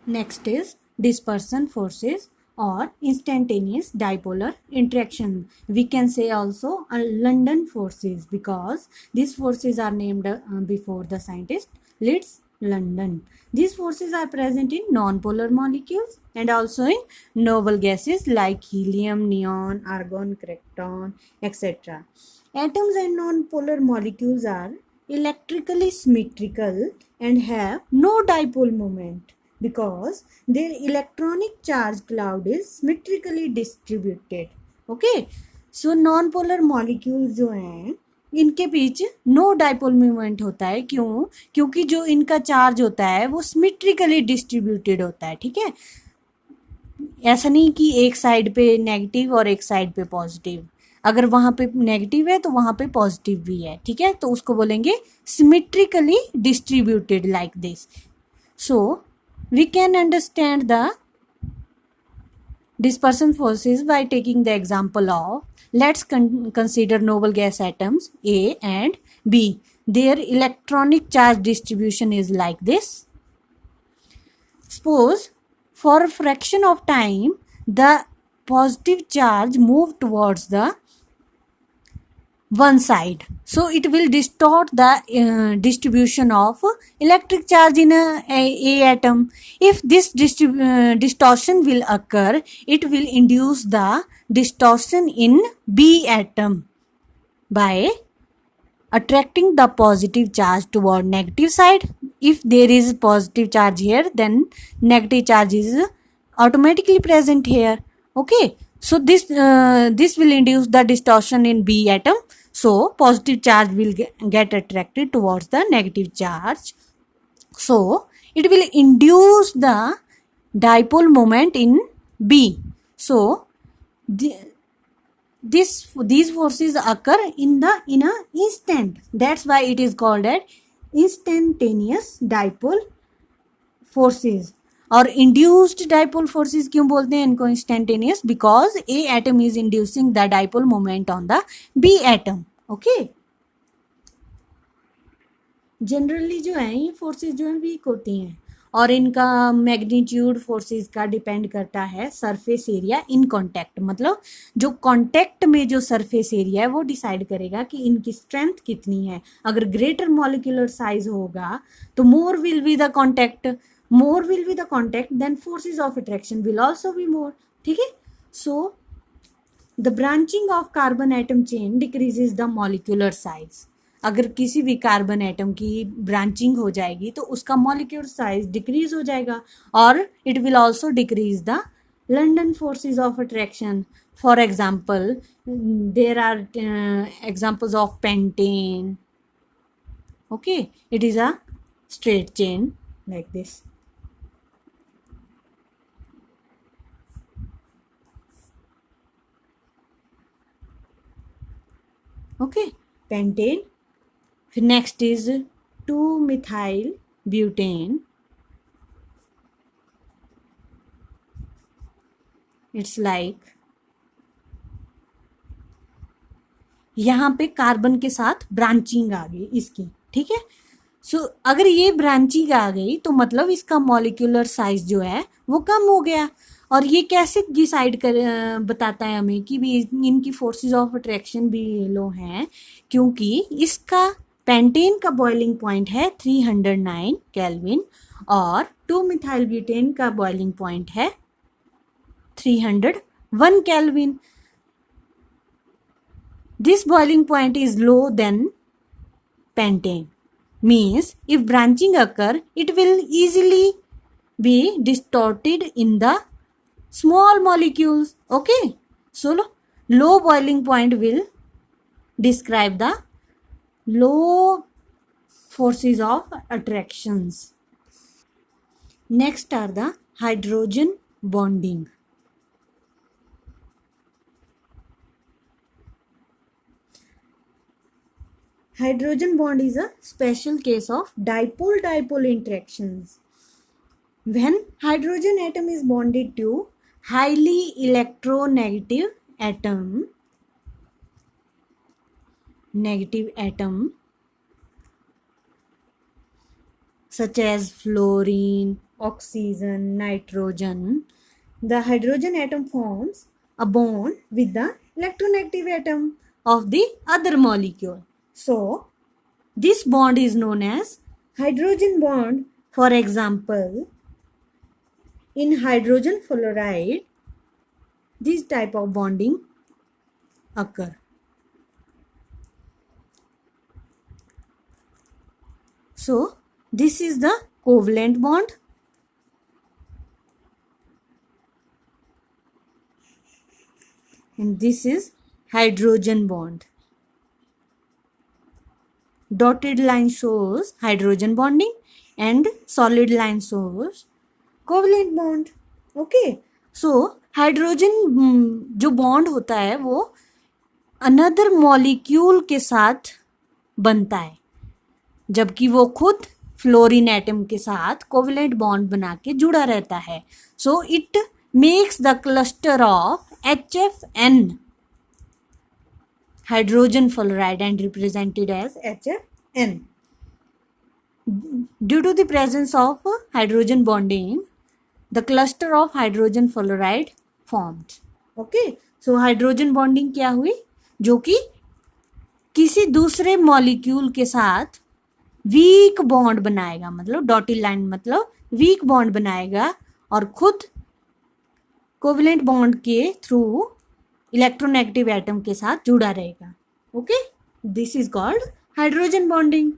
Next is dispersion forces or instantaneous dipolar interaction. We can say also London forces because these forces are named before the scientist Litz London. These forces are present in non-polar molecules and also in noble gases like helium, neon, argon, krypton, etc. Atoms and non-polar molecules are electrically symmetrical and have no dipole moment because their electronic charge cloud is symmetrically distributed. Okay, so non-polar molecules जो हैं इनके बीच no dipole movement होता है. क्यों? क्योंकि जो इनका charge होता है वो सिमेट्रिकली डिस्ट्रीब्यूटेड होता है. ठीक है, ऐसा नहीं कि एक साइड पे नेगेटिव और एक साइड पे पॉजिटिव. अगर वहां पे नेगेटिव है तो वहां पे पॉजिटिव भी है. ठीक है, तो उसको बोलेंगे symmetrically distributed like this. So we can understand the dispersion forces by taking the example of, let's consider noble gas atoms A and B. Their electronic charge distribution is like this. Suppose for a fraction of time the positive charge move towards the one side, so it will distort the distribution of electric charge in a atom. If this distortion will occur, it will induce the distortion in B atom by attracting the positive charge toward negative side. If there is positive charge here, then negative charge is automatically present here. Okay, so this will induce the distortion in B atom. So positive charge will get attracted towards the negative charge. So it will induce the dipole moment in B. So these forces occur in a instant. That's why it is called as instantaneous dipole forces. और induced dipole forces क्यों बोलते हैं इनको instantaneous? Because A atom is inducing the dipole moment on the B atom. Okay, generally जो है ये forces जो है वीक होती हैं और इनका मैग्नीट्यूड फोर्सेस का डिपेंड करता है सरफेस एरिया इन कांटेक्ट. मतलब जो कांटेक्ट में जो सरफेस एरिया है वो डिसाइड करेगा कि इनकी स्ट्रेंथ कितनी है. अगर ग्रेटर मॉलिक्यूलर साइज होगा तो more will be the contact, then forces of attraction will also be more. ठीक है, so the branching of carbon atom chain decreases the molecular size. अगर किसी भी कार्बन एटम की ब्रांचिंग हो जाएगी तो उसका मॉलिक्यूलर साइज डिक्रीज हो जाएगा और it will also decrease the London forces of attraction. For example there are examples of pentane. Okay, it is a straight chain like this. Okay, pentane. फिर next is 2-methyl butane. It's like यहाँ पे carbon के साथ branching आ गई इसकी. ठीक है, सो अगर ये ब्रांचिंग आ गई तो मतलब इसका मॉलिक्यूलर साइज जो है वो कम हो गया. और ये कैसे डिसाइड कर बताता है हमें कि भी इनकी फोर्सेस ऑफ अट्रैक्शन भी लो हैं? क्योंकि इसका पेंटेन का बॉइलिंग पॉइंट है 309 केल्विन और 2-मिथाइल ब्यूटेन का बॉइलिंग पॉइंट है 301 kelvin. This boiling point is low than pentane. Means if branching occur, it will easily be distorted in the small molecules. Okay, so low boiling point will describe the low forces of attractions. Next are the hydrogen bonding. Hydrogen bond is a special case of dipole-dipole interactions. When hydrogen atom is bonded to highly electronegative atom such as fluorine oxygen, nitrogen, the hydrogen atom forms a bond with the electronegative atom of the other molecule. So, this bond is known as hydrogen bond. For example, in hydrogen fluoride, this type of bonding occur. So, this is the covalent bond. And this is hydrogen bond. Dotted line shows hydrogen bonding and solid line shows covalent bond. Okay. So, hydrogen जो bond होता है वो another molecule के साथ बनता है, जबकि वो खुद फ्लोरीन एटम के साथ कोवेलेंट बॉन्ड बना के जुड़ा रहता है. So it makes the cluster of HFN, hydrogen fluoride, and represented as HFN. Due to the presence of hydrogen bonding, the cluster of hydrogen fluoride formed. Okay, so hydrogen bonding क्या हुई, जो कि किसी दूसरे मॉलिक्यूल के साथ week bond बनाएगा, मतलब डॉटेड लाइन मतलब वीक बॉन्ड बनाएगा और खुद कोवेलेंट बॉन्ड के थ्रू इलेक्ट्रोनेगेटिव एटम के साथ जुड़ा रहेगा. Okay, this is called hydrogen bonding.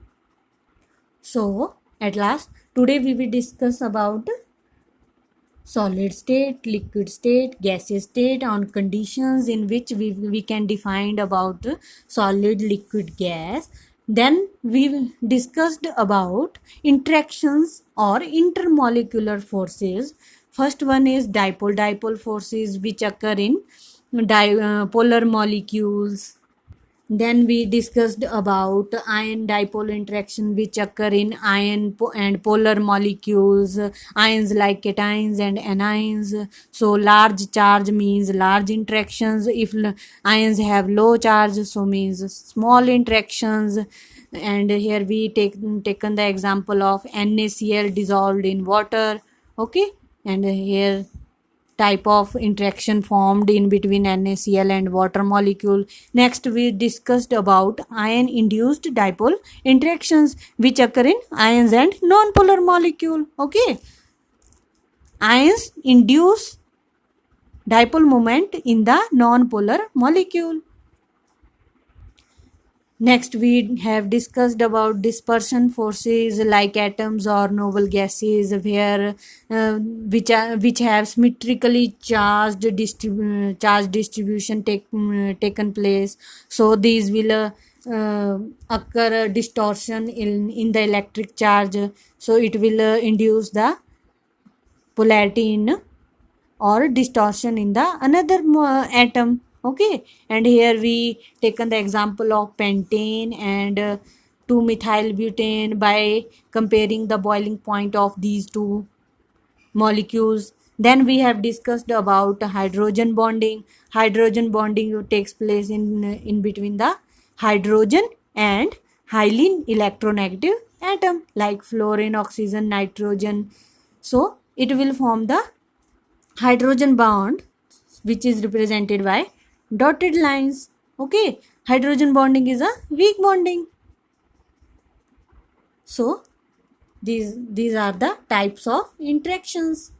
So at last today we will discuss about solid state, liquid state, gaseous state on conditions in which we can define about solid, liquid, gas. Then we discussed about interactions or intermolecular forces. First one is dipole forces which occur in polar molecules. Then we discussed about ion dipole interaction which occur in ion and polar molecules, ions like cations and anions. So large charge means large interactions, if ions have low charge so means small interactions. And here we taken the example of NaCl dissolved in water. Okay, and here type of interaction formed in between NaCl and water molecule. Next we discussed about ion induced dipole interactions which occur in ions and non-polar molecule. Okay, ions induce dipole moment in the non-polar molecule. Next we have discussed about dispersion forces like atoms or noble gases where which have symmetrically charged distribution taken place. So these will occur distortion in the electric charge, so it will induce the polarity in or distortion in the another atom. Okay, and here we taken the example of pentane and 2-methyl butane by comparing the boiling point of these two molecules. Then we have discussed about hydrogen bonding. Hydrogen bonding takes place in between the hydrogen and highly electronegative atom like fluorine, oxygen, nitrogen. So it will form the hydrogen bond which is represented by dotted lines. Okay, hydrogen bonding is a weak bonding. So these are the types of interactions.